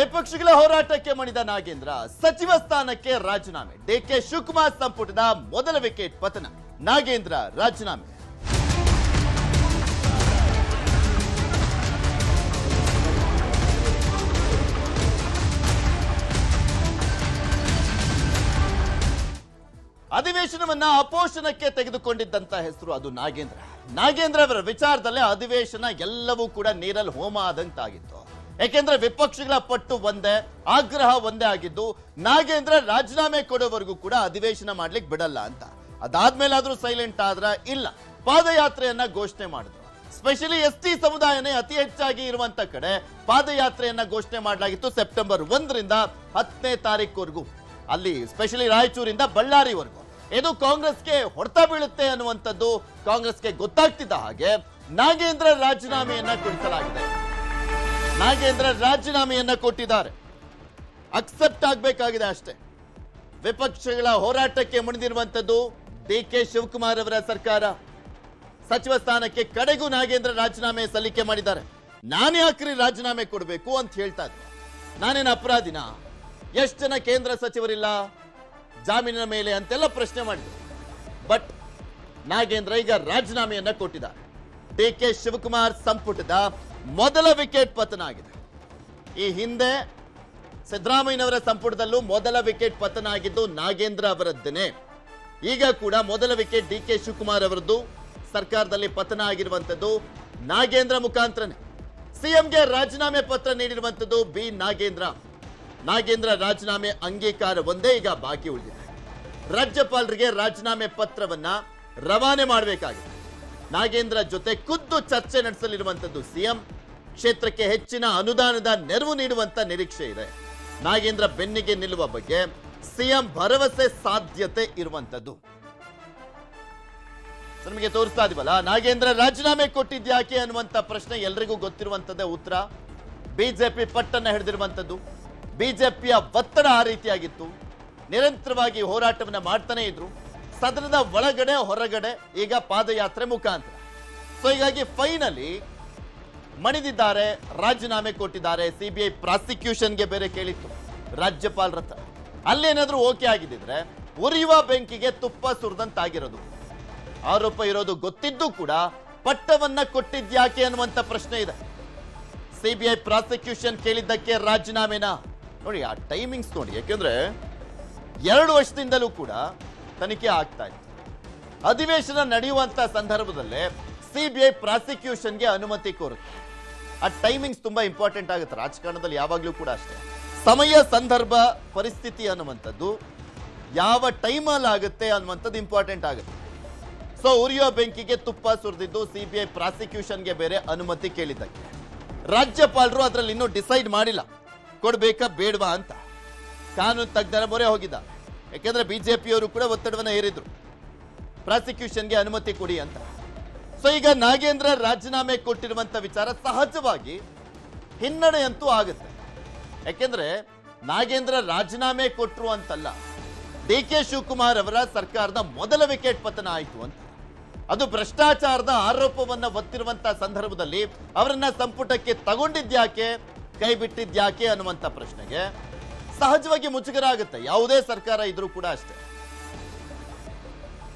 ವಿಪಕ್ಷಗಳ ಹೋರಾಟಕ್ಕೆ ಮಣಿದ ನಾಗೇಂದ್ರ ಸಚಿವ ಸ್ಥಾನಕ್ಕೆ ರಾಜೀನಾಮೆ. ಡಿಕೆ ಶಿವಕುಮಾರ್ ಸಂಪುಟದ ಮೊದಲ ವಿಕೆಟ್ ಪತನ. ನಾಗೇಂದ್ರ ರಾಜೀನಾಮೆ. ಅಧಿವೇಶನವನ್ನ ಅಪೋಷಣಕ್ಕೆ ತೆಗೆದುಕೊಂಡಿದ್ದಂತ ಹೆಸರು ಅದು ನಾಗೇಂದ್ರ. ನಾಗೇಂದ್ರ ಅವರ ವಿಚಾರದಲ್ಲೇ ಅಧಿವೇಶನ ಎಲ್ಲವೂ ಕೂಡ ನೀರಲ್ಲಿ ಹೋಮ ಆದಂತಾಗಿತ್ತು. ಯಾಕೆಂದ್ರೆ ವಿಪಕ್ಷಗಳ ಪಟ್ಟು ಒಂದೇ, ಆಗ್ರಹ ಒಂದೇ ಆಗಿದ್ದು ನಾಗೇಂದ್ರ ರಾಜೀನಾಮೆ ಕೊಡೋವರೆಗೂ ಕೂಡ ಅಧಿವೇಶನ ಮಾಡ್ಲಿಕ್ಕೆ ಬಿಡಲ್ಲ ಅಂತ. ಅದಾದ್ಮೇಲಾದ್ರೂ ಸೈಲೆಂಟ್ ಆದ್ರ ಇಲ್ಲ, ಪಾದಯಾತ್ರೆಯನ್ನ ಘೋಷಣೆ ಮಾಡಿದ್ರು. ಸ್ಪೆಷಲಿ ಎಸ್ಟಿ ಸಮುದಾಯನೇ ಅತಿ ಹೆಚ್ಚಾಗಿ ಇರುವಂತ ಕಡೆ ಪಾದಯಾತ್ರೆಯನ್ನ ಘೋಷಣೆ ಮಾಡಲಾಗಿತ್ತು. ಸೆಪ್ಟೆಂಬರ್ 1ರಿಂದ 10ನೇ ತಾರೀಕುವರೆಗೂ, ಅಲ್ಲಿ ಸ್ಪೆಷಲಿ ರಾಯಚೂರಿಂದ ಬಳ್ಳಾರಿವರೆಗೂ. ಇದು ಕಾಂಗ್ರೆಸ್ಗೆ ಹೊಡೆತ ಬೀಳುತ್ತೆ ಅನ್ನುವಂಥದ್ದು ಕಾಂಗ್ರೆಸ್ಗೆ ಗೊತ್ತಾಗ್ತಿದ್ದ ಹಾಗೆ ನಾಗೇಂದ್ರ ರಾಜೀನಾಮೆಯನ್ನ ಕೊಡಿಸಲಾಗಿದೆ. ನಾಗೇಂದ್ರ ರಾಜೀನಾಮೆಯನ್ನ ಕೊಟ್ಟಿದ್ದಾರೆ. ಅಕ್ಸೆಪ್ಟ್ ಆಗಬೇಕಾಗಿದೆ ಅಷ್ಟೇ. ವಿಪಕ್ಷಗಳ ಹೋರಾಟಕ್ಕೆ ಮುಣಿದಿರುವಂತದ್ದು ಡಿಕೆ ಶಿವಕುಮಾರ್ ಅವರ ಸರ್ಕಾರ. ಸಚಿವ ಸ್ಥಾನಕ್ಕೆ ಕಡೆಗೂ ನಾಗೇಂದ್ರ ರಾಜೀನಾಮೆ ಸಲ್ಲಿಕೆ ಮಾಡಿದ್ದಾರೆ. ನಾನೇ ಯಾಕ್ರಿ ರಾಜೀನಾಮೆ ಕೊಡಬೇಕು ಅಂತ ಹೇಳ್ತಾ ಇದ್ರು. ನಾನೇನು ಅಪರಾಧಿನ? ಎಷ್ಟು ಜನ ಕೇಂದ್ರ ಸಚಿವರಿಲ್ಲ ಜಾಮೀನಿನ ಮೇಲೆ ಅಂತೆಲ್ಲ ಪ್ರಶ್ನೆ ಮಾಡಿದ್ರು. ಬಟ್ ನಾಗೇಂದ್ರ ಈಗ ರಾಜೀನಾಮೆಯನ್ನ ಕೊಟ್ಟಿದ್ದಾರೆ. ಡಿಕೆ ಶಿವಕುಮಾರ್ ಸಂಪುಟದ ಮೊದಲ ವಿಕೆಟ್ ಪತನ ಆಗಿದೆ. ಈ ಹಿಂದೆ ಸಿದ್ದರಾಮಯ್ಯನವರ ಸಂಪುಟದಲ್ಲೂ ಮೊದಲ ವಿಕೆಟ್ ಪತನ ಆಗಿದ್ದು ನಾಗೇಂದ್ರ ಅವರದ್ದೇನೆ. ಈಗ ಕೂಡ ಮೊದಲ ವಿಕೆಟ್ ಡಿಕೆ ಶಿವಕುಮಾರ್ ಅವರದ್ದು ಸರ್ಕಾರದಲ್ಲಿ ಪತನ ಆಗಿರುವಂತದ್ದು ನಾಗೇಂದ್ರ ಮುಖಾಂತರನೇ. ಸಿಎಂಗೆ ರಾಜೀನಾಮೆ ಪತ್ರ ನೀಡಿರುವಂತದ್ದು ಬಿ ನಾಗೇಂದ್ರ. ನಾಗೇಂದ್ರ ರಾಜೀನಾಮೆ ಅಂಗೀಕಾರ ಒಂದೇ ಈಗ ಬಾಕಿ ಉಳಿದಿದೆ. ರಾಜ್ಯಪಾಲರಿಗೆ ರಾಜೀನಾಮೆ ಪತ್ರವನ್ನ ರವಾನೆ ಮಾಡಬೇಕಾಗಿದೆ. ನಾಗೇಂದ್ರ ಜೊತೆ ಖುದ್ದು ಚರ್ಚೆ ನಡೆಸಲಿರುವಂತದ್ದು ಸಿಎಂ. ಕ್ಷೇತ್ರಕ್ಕೆ ಹೆಚ್ಚಿನ ಅನುದಾನದ ನೆರವು ನೀಡುವಂತ ನಿರೀಕ್ಷೆ ಇದೆ. ನಾಗೇಂದ್ರ ಬೆನ್ನಿಗೆ ನಿಲ್ಲುವ ಬಗ್ಗೆ ಸಿಎಂ ಭರವಸೆ ಸಾಧ್ಯತೆ ಇರುವಂತದ್ದು. ನಮಗೆ ತೋರಿಸ್ತಾ ಇದೀವಲ್ಲ, ನಾಗೇಂದ್ರ ರಾಜೀನಾಮೆ ಕೊಟ್ಟಿದ್ಯಾಕೆ ಅನ್ನುವಂತ ಪ್ರಶ್ನೆ ಎಲ್ರಿಗೂ ಗೊತ್ತಿರುವಂತದ್ದೇ ಉತ್ತರ. ಬಿಜೆಪಿ ಪಟ್ಟನ್ನ ಹಿಡಿದಿರುವಂತದ್ದು, ಬಿಜೆಪಿಯ ಒತ್ತಡ ಆ ರೀತಿಯಾಗಿತ್ತು. ನಿರಂತರವಾಗಿ ಹೋರಾಟವನ್ನ ಮಾಡ್ತಾನೆ ಇದ್ರು, ಸದನದ ಒಳಗಡೆ ಹೊರಗಡೆ, ಈಗ ಪಾದಯಾತ್ರೆ ಮುಖಾಂತರ. ಸೊ ಹೀಗಾಗಿ ಫೈನಲಿ ಮಣಿದಿದ್ದಾರೆ, ರಾಜೀನಾಮೆ ಕೊಟ್ಟಿದ್ದಾರೆ. ಸಿಬಿಐ ಪ್ರಾಸಿಕ್ಯೂಷನ್ಗೆ ಬೇರೆ ಕೇಳಿತ್ತು ರಾಜ್ಯಪಾಲರ ಹತ್ರ. ಅಲ್ಲೇನಾದ್ರೂ ಓಕೆ ಆಗಿದ್ದಿದ್ರೆ ಉರಿಯುವ ಬೆಂಕಿಗೆ ತುಪ್ಪ ಸುರಿದಂತಾಗಿರೋದು. ಆರೋಪ ಇರೋದು ಗೊತ್ತಿದ್ದು ಕೂಡ ಪಟ್ಟವನ್ನ ಕೊಟ್ಟಿದ್ಯಾಕೆ ಅನ್ನುವಂತ ಪ್ರಶ್ನೆ ಇದೆ. ಸಿಬಿಐ ಪ್ರಾಸಿಕ್ಯೂಷನ್ ಕೇಳಿದ್ದಕ್ಕೆ ರಾಜೀನಾಮೆನ ನೋಡಿ, ಆ ಟೈಮಿಂಗ್ಸ್ ನೋಡಿ. ಯಾಕೆಂದ್ರೆ 2 ವರ್ಷದಿಂದಲೂ ಕೂಡ ತನಿಖೆ ಆಗ್ತಾ ಇತ್ತು. ಅಧಿವೇಶನ ನಡೆಯುವಂತ ಸಂದರ್ಭದಲ್ಲೇ ಸಿಬಿಐ ಪ್ರಾಸಿಕ್ಯೂಷನ್ಗೆ ಅನುಮತಿ ಕೋರುತ್ತೆ. ಆ ಟೈಮಿಂಗ್ಸ್ ತುಂಬಾ ಇಂಪಾರ್ಟೆಂಟ್ ಆಗುತ್ತೆ ರಾಜಕಾರಣದಲ್ಲಿ, ಯಾವಾಗಲೂ ಕೂಡ ಅಷ್ಟೇ. ಸಮಯ, ಸಂದರ್ಭ, ಪರಿಸ್ಥಿತಿ ಅನ್ನುವಂಥದ್ದು ಯಾವ ಟೈಮಲ್ಲಿ ಆಗುತ್ತೆ ಅನ್ನುವಂಥದ್ದು ಇಂಪಾರ್ಟೆಂಟ್ ಆಗುತ್ತೆ. ಸೊ ಉರಿಯೋ ಬೆಂಕಿಗೆ ತುಪ್ಪ ಸುರಿದಿದ್ದು ಸಿಬಿಐ ಪ್ರಾಸಿಕ್ಯೂಷನ್ಗೆ ಬೇರೆ ಅನುಮತಿ ಕೇಳಿದ್ದಕ್ಕೆ. ರಾಜ್ಯಪಾಲರು ಅದರಲ್ಲಿ ಇನ್ನೂ ಡಿಸೈಡ್ ಮಾಡಿಲ್ಲ ಕೊಡ್ಬೇಕಾ ಬೇಡವಾ ಅಂತ. ಕಾನೂನು ತಜ್ಞರ ಮೊರೆ ಹೋಗಿದ್ದಾರೆ. ಯಾಕೆಂದ್ರೆ ಬಿಜೆಪಿಯವರು ಕೂಡ ಒತ್ತಡವನ್ನ ಹೇರಿದ್ರು ಪ್ರಾಸಿಕ್ಯೂಷನ್ಗೆ ಅನುಮತಿ ಕೊಡಿ ಅಂತ. ಸೊ ಈಗ ನಾಗೇಂದ್ರ ರಾಜೀನಾಮೆ ಕೊಟ್ಟಿರುವಂತ ವಿಚಾರ ಸಹಜವಾಗಿ ಹಿನ್ನಡೆಯಂತೂ ಆಗುತ್ತೆ. ಯಾಕೆಂದ್ರೆ ನಾಗೇಂದ್ರ ರಾಜೀನಾಮೆ ಕೊಟ್ಟರು ಅಂತಲ್ಲ, ಡಿಕೆ ಶಿವಕುಮಾರ್ ಅವರ ಸರ್ಕಾರದ ಮೊದಲ ವಿಕೆಟ್ ಪತನ ಆಯಿತು ಅಂತ. ಅದು ಭ್ರಷ್ಟಾಚಾರದ ಆರೋಪವನ್ನ ಒತ್ತಿರುವಂತ ಸಂದರ್ಭದಲ್ಲಿ ಅವರನ್ನ ಸಂಪುಟಕ್ಕೆ ತಗೊಂಡಿದ್ಯಾಕೆ, ಕೈ ಬಿಟ್ಟಿದ್ಯಾಕೆ ಅನ್ನುವಂತ ಪ್ರಶ್ನೆಗೆ ಸಹಜವಾಗಿ ಮುಜುಗರ ಆಗುತ್ತೆ. ಯಾವುದೇ ಸರ್ಕಾರ ಇದ್ರೂ ಕೂಡ ಅಷ್ಟೇ.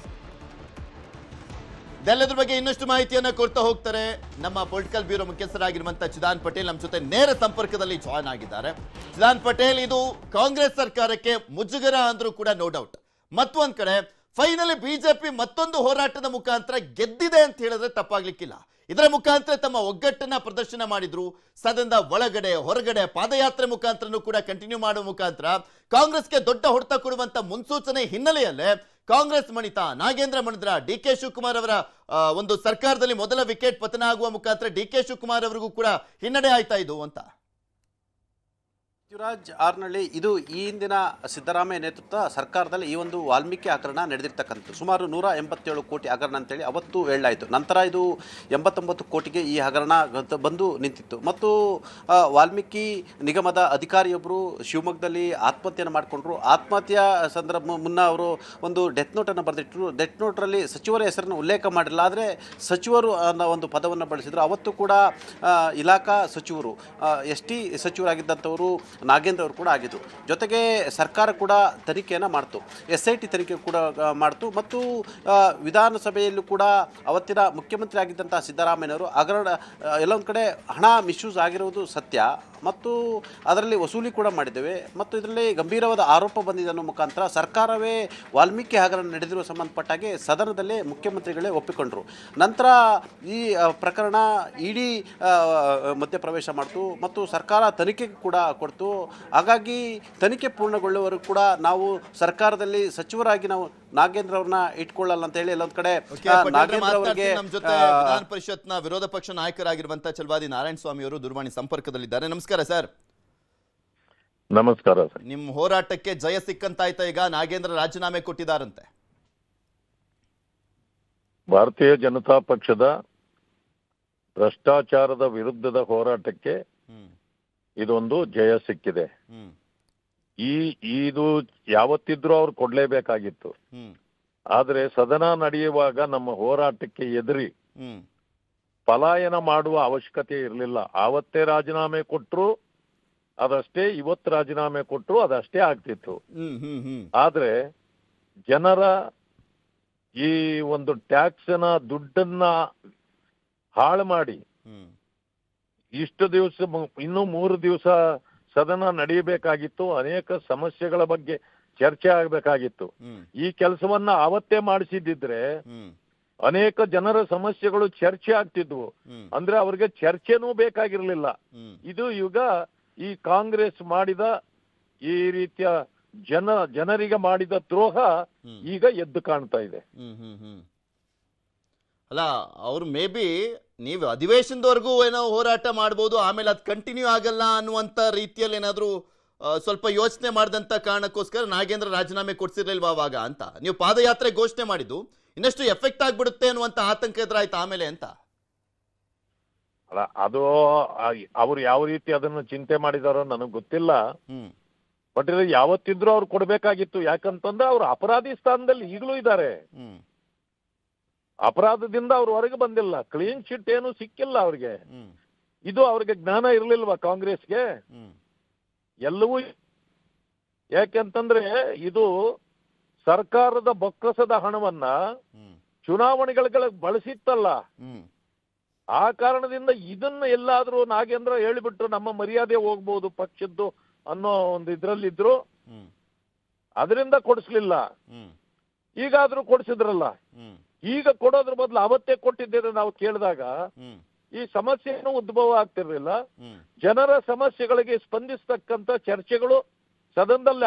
ಇದೆಲ್ಲದ್ರ ಬಗ್ಗೆ ಇನ್ನಷ್ಟು ಮಾಹಿತಿಯನ್ನ ಕೊಡ್ತಾ ಹೋಗ್ತಾರೆ ನಮ್ಮ ಪೊಲಿಟಿಕಲ್ ಬ್ಯೂರೋ ಮುಖ್ಯಸ್ಥರಾಗಿರುವಂತಹ ಚಿದಾನ್ ಪಟೇಲ್ ನಮ್ಮ ಜೊತೆ ನೇರ ಸಂಪರ್ಕದಲ್ಲಿ ಜಾಯ್ನ್ ಆಗಿದ್ದಾರೆ. ಚಿದಾನ್ ಪಟೇಲ್, ಇದು ಕಾಂಗ್ರೆಸ್ ಸರ್ಕಾರಕ್ಕೆ ಮುಜುಗರ ಅಂದ್ರೂ ಕೂಡ ನೋ ಡೌಟ್. ಮತ್ತೊಂದ್ ಕಡೆ ಫೈನಲಿ ಬಿಜೆಪಿ ಮತ್ತೊಂದು ಹೋರಾಟದ ಮುಖಾಂತರ ಗೆದ್ದಿದೆ ಅಂತ ಹೇಳಿದ್ರೆ ತಪ್ಪಾಗ್ಲಿಕ್ಕಿಲ್ಲ. ಇದರ ಮುಖಾಂತರ ತಮ್ಮ ಒಗ್ಗಟ್ಟನ್ನ ಪ್ರದರ್ಶನ ಮಾಡಿದ್ರು. ಸದನದ ಒಳಗಡೆ ಹೊರಗಡೆ ಪಾದಯಾತ್ರೆ ಮುಖಾಂತರನೂ ಕೂಡ ಕಂಟಿನ್ಯೂ ಮಾಡುವ ಮುಖಾಂತರ ಕಾಂಗ್ರೆಸ್ಗೆ ದೊಡ್ಡ ಹೊಡೆತ ಕೊಡುವಂತ ಮುನ್ಸೂಚನೆ ಹಿನ್ನೆಲೆಯಲ್ಲೇ ಕಾಂಗ್ರೆಸ್ ಮಣಿತ, ನಾಗೇಂದ್ರ ಮಣಿದ್ರ, ಡಿಕೆ ಶಿವಕುಮಾರ್ ಅವರ ಒಂದು ಸರ್ಕಾರದಲ್ಲಿ ಮೊದಲ ವಿಕೆಟ್ ಪತನ ಆಗುವ ಮುಖಾಂತರ ಡಿಕೆ ಶಿವಕುಮಾರ್ ಅವರಿಗೂ ಕೂಡ ಹಿನ್ನಡೆ ಆಯ್ತಾ ಇದು ಅಂತ. ಶಿವರಾಜ್ ಆರ್ನಳ್ಳಿ, ಇದು ಈ ಹಿಂದಿನ ಸಿದ್ದರಾಮಯ್ಯ ನೇತೃತ್ವ ಸರ್ಕಾರದಲ್ಲಿ ಈ ಒಂದು ವಾಲ್ಮೀಕಿ ಹಗರಣ ನಡೆದಿರ್ತಕ್ಕಂಥದ್ದು. ಸುಮಾರು 187 ಕೋಟಿ ಹಗರಣ ಅಂತೇಳಿ ಅವತ್ತು ಹೇಳಲಾಯಿತು. ನಂತರ ಇದು 89 ಕೋಟಿಗೆ ಈ ಹಗರಣ ಬಂದು ನಿಂತಿತ್ತು. ಮತ್ತು ವಾಲ್ಮೀಕಿ ನಿಗಮದ ಅಧಿಕಾರಿಯೊಬ್ಬರು ಶಿವಮೊಗ್ಗದಲ್ಲಿ ಆತ್ಮಹತ್ಯೆಯನ್ನು ಮಾಡಿಕೊಂಡ್ರು. ಆತ್ಮಹತ್ಯೆಯ ಸಂದರ್ಭ ಮುನ್ನ ಅವರು ಒಂದು ಡೆತ್ ನೋಟನ್ನು ಬರೆದಿಟ್ಟರು. ಡೆತ್ ನೋಟ್ರಲ್ಲಿ ಸಚಿವರ ಹೆಸರನ್ನು ಉಲ್ಲೇಖ ಮಾಡಿರಲಿಲ್ಲ, ಆದರೆ ಸಚಿವರು ಅನ್ನೋ ಒಂದು ಪದವನ್ನು ಬಳಸಿದರು. ಅವತ್ತು ಕೂಡ ಇಲಾಖಾ ಸಚಿವರು ST ಸಚಿವರಾಗಿದ್ದಂಥವರು ನಾಗೇಂದ್ರ ಅವರು ಕೂಡ ಆಗಿದ್ದು. ಜೊತೆಗೆ ಸರ್ಕಾರ ಕೂಡ ತನಿಖೆಯನ್ನು ಮಾಡ್ತು, SIT ತನಿಖೆ ಕೂಡ ಮಾಡ್ತು. ಮತ್ತು ವಿಧಾನಸಭೆಯಲ್ಲೂ ಕೂಡ ಅವತ್ತಿನ ಮುಖ್ಯಮಂತ್ರಿ ಆಗಿದ್ದಂಥ ಸಿದ್ದರಾಮಯ್ಯನವರು ಹಗರಣ ಎಲ್ಲೊಂದು ಕಡೆ ಹಣ ಮಿಸ್ಯೂಸ್ ಆಗಿರುವುದು ಸತ್ಯ, ಮತ್ತು ಅದರಲ್ಲಿ ವಸೂಲಿ ಕೂಡ ಮಾಡಿದ್ದೇವೆ, ಮತ್ತು ಇದರಲ್ಲಿ ಗಂಭೀರವಾದ ಆರೋಪ ಬಂದಿದೆ ಅನ್ನೋ ಮುಖಾಂತರ ಸರ್ಕಾರವೇ ವಾಲ್ಮೀಕಿ ಹಗರಣ ನಡೆದಿರುವ ಸಂಬಂಧಪಟ್ಟಾಗೆ ಸದನದಲ್ಲೇ ಮುಖ್ಯಮಂತ್ರಿಗಳೇ ಒಪ್ಪಿಕೊಂಡರು. ನಂತರ ಈ ಪ್ರಕರಣ ಇಡಿ ಮಧ್ಯಪ್ರವೇಶ ಮಾಡ್ತು ಮತ್ತು ಸರ್ಕಾರ ತನಿಖೆಗೆ ಕೂಡ ಕೊಡ್ತು. ಹಾಗಾಗಿ ತನಿಖೆ ಪೂರ್ಣಗೊಳ್ಳುವವರೆಗೂ ಕೂಡ ನಾವು ಸರ್ಕಾರದಲ್ಲಿ ಸಚಿವರಾಗಿ ನಾವು ನಾಗೇಂದ್ರ ಅವ್ರನ್ನ ಇಟ್ಕೊಳ್ಳಲ್ಲ ಅಂತ ಹೇಳಿ ಎಲ್ಲೊಂದ್ ಕಡೆ ನಾಗೇಂದ್ರ ಅವರಿಗೆ ನಮ್ಮ ಜೊತೆ ವಿಧಾನ ಪರಿಷತ್ನ ವಿರೋಧ ಪಕ್ಷ ನಾಯಕರಾಗಿರುವಂತಹ ಚಲವಾದಿ ನಾರಾಯಣ ಸ್ವಾಮಿ ಅವರು ದೂರವಾಣಿ ಸಂಪರ್ಕದಲ್ಲಿದ್ದಾರೆ. ನಮಸ್ಕಾರ ಸರ್. ನಮಸ್ಕಾರ ಸರ್. ನಿಮ್ಮ ಹೋರಾಟಕ್ಕೆ ಜಯ ಸಿಕ್ಕಂತಾಯ್ತಾ? ಈಗ ನಾಗೇಂದ್ರ ರಾಜೀನಾಮೆ ಕೊಟ್ಟಿದ್ದಾರಂತೆ. ಭಾರತೀಯ ಜನತಾ ಪಕ್ಷದ ಭ್ರಷ್ಟಾಚಾರದ ವಿರುದ್ಧದ ಹೋರಾಟಕ್ಕೆ ಇದೊಂದು ಜಯ ಸಿಕ್ಕಿದೆ. ಇದು ಯಾವತ್ತಿದ್ರೂ ಅವ್ರು ಕೊಡ್ಲೇಬೇಕಾಗಿತ್ತು. ಆದ್ರೆ ಸದನ ನಡೆಯುವಾಗ ನಮ್ಮ ಹೋರಾಟಕ್ಕೆ ಎದುರಿ ಪಲಾಯನ ಮಾಡುವ ಅವಶ್ಯಕತೆ ಇರಲಿಲ್ಲ. ಆವತ್ತೇ ರಾಜೀನಾಮೆ ಕೊಟ್ರು ಅದಷ್ಟೇ, ಇವತ್ತು ರಾಜೀನಾಮೆ ಕೊಟ್ರು ಅದಷ್ಟೇ ಆಗ್ತಿತ್ತು. ಆದ್ರೆ ಜನರ ಈ ಒಂದು ಟ್ಯಾಕ್ಸ್ನ ದುಡ್ಡನ್ನ ಹಾಳು ಮಾಡಿ ಇಷ್ಟು ದಿವಸ, ಇನ್ನೂ 3 ದಿವಸ ಸದನ ನಡೆಯಬೇಕಾಗಿತ್ತು. ಅನೇಕ ಸಮಸ್ಯೆಗಳ ಬಗ್ಗೆ ಚರ್ಚೆ ಆಗಬೇಕಾಗಿತ್ತು. ಈ ಕೆಲಸವನ್ನ ಆವತ್ತೇ ಮಾಡಿಸಿದ್ದಿದ್ರೆ ಅನೇಕ ಜನರ ಸಮಸ್ಯೆಗಳು ಚರ್ಚೆ ಆಗ್ತಿದ್ವು. ಅಂದ್ರೆ ಅವ್ರಿಗೆ ಚರ್ಚೆನೂ ಬೇಕಾಗಿರ್ಲಿಲ್ಲ. ಇದು ಈಗ ಈ ಕಾಂಗ್ರೆಸ್ ಮಾಡಿದ ಈ ರೀತಿಯ ಜನರಿಗೆ ಮಾಡಿದ ದ್ರೋಹ ಈಗ ಎದ್ದು ಕಾಣ್ತಾ ಇದೆ. ಅಲ್ಲ, ಅವ್ರು ಮೇ ಬಿ ನೀವು ಅಧಿವೇಶನದವರೆಗೂ ಏನೋ ಹೋರಾಟ ಮಾಡ್ಬೋದು, ಆಮೇಲೆ ಅದು ಕಂಟಿನ್ಯೂ ಆಗಲ್ಲ ಅನ್ನುವಂಥ ರೀತಿಯಲ್ಲಿ ಏನಾದರೂ ಸ್ವಲ್ಪ ಯೋಚನೆ ಮಾಡಿದಂಥ ಕಾರಣಕ್ಕೋಸ್ಕರ ನಾಗೇಂದ್ರ ರಾಜೀನಾಮೆ ಕೊಡ್ಸಿರ್ಲಿಲ್ವಾ ಅವಾಗ ಅಂತ ನೀವು ಪಾದಯಾತ್ರೆ ಘೋಷಣೆ ಮಾಡಿದ್ದು ಇನ್ನಷ್ಟು ಎಫೆಕ್ಟ್ ಆಗ್ಬಿಡುತ್ತೆ ಅನ್ನುವಂಥ ಆತಂಕ ಎದುರಾಯ್ತು ಆಮೇಲೆ ಅಂತ? ಅಲ್ಲ, ಅದು ಅವ್ರು ಯಾವ ರೀತಿ ಅದನ್ನು ಚಿಂತೆ ಮಾಡಿದಾರೋ ನನಗೆ ಗೊತ್ತಿಲ್ಲ. ಬಟ್ ಇದು ಯಾವತ್ತಿದ್ರು ಅವ್ರು ಕೊಡ್ಬೇಕಾಗಿತ್ತು. ಯಾಕಂತಂದ್ರೆ ಅವ್ರು ಅಪರಾಧಿ ಸ್ಥಾನದಲ್ಲಿ ಈಗಲೂ ಇದ್ದಾರೆ. ಅಪರಾಧದಿಂದ ಅವ್ರು ಹೊರಗೆ ಬಂದಿಲ್ಲ. ಕ್ಲೀನ್ ಚಿಟ್ ಏನು ಸಿಕ್ಕಿಲ್ಲ ಅವ್ರಿಗೆ. ಇದು ಅವ್ರಿಗೆ ಜ್ಞಾನ ಇರ್ಲಿಲ್ವಾ ಕಾಂಗ್ರೆಸ್ಗೆ? ಎಲ್ಲವೂ ಯಾಕೆಂತಂದ್ರೆ ಇದು ಸರ್ಕಾರದ ಬೊಕ್ಕಸದ ಹಣವನ್ನ ಚುನಾವಣೆಗಳಿಗೆ ಬಳಸಿತ್ತಲ್ಲ. ಆ ಕಾರಣದಿಂದ ಇದನ್ನ ಎಲ್ಲಾದ್ರೂ ನಾಗೇಂದ್ರ ಹೇಳಿಬಿಟ್ರು ನಮ್ಮ ಮರ್ಯಾದೆ ಹೋಗ್ಬೋದು ಪಕ್ಷದ್ದು ಅನ್ನೋ ಒಂದು ಇದ್ರಲ್ಲಿದ್ರು. ಅದರಿಂದ ಕೊಡಿಸ್ಲಿಲ್ಲ. ಈಗಾದ್ರೂ ಕೊಡಿಸಿದ್ರಲ್ಲ. ಈಗ ಕೊಡೋದ್ರ ಬದಲು ಅವತ್ತೇ ಕೊಟ್ಟಿದ್ದೇನೆ ನಾವು ಕೇಳಿದಾಗ ಈ ಸಮಸ್ಯೆನೂ ಉದ್ಭವ ಆಗ್ತಿರ್ಲಿಲ್ಲ. ಜನರ ಸಮಸ್ಯೆಗಳಿಗೆ ಸ್ಪಂದಿಸ್ತಕ್ಕಂಥ ಚರ್ಚೆಗಳು ಸದನದಲ್ಲಿ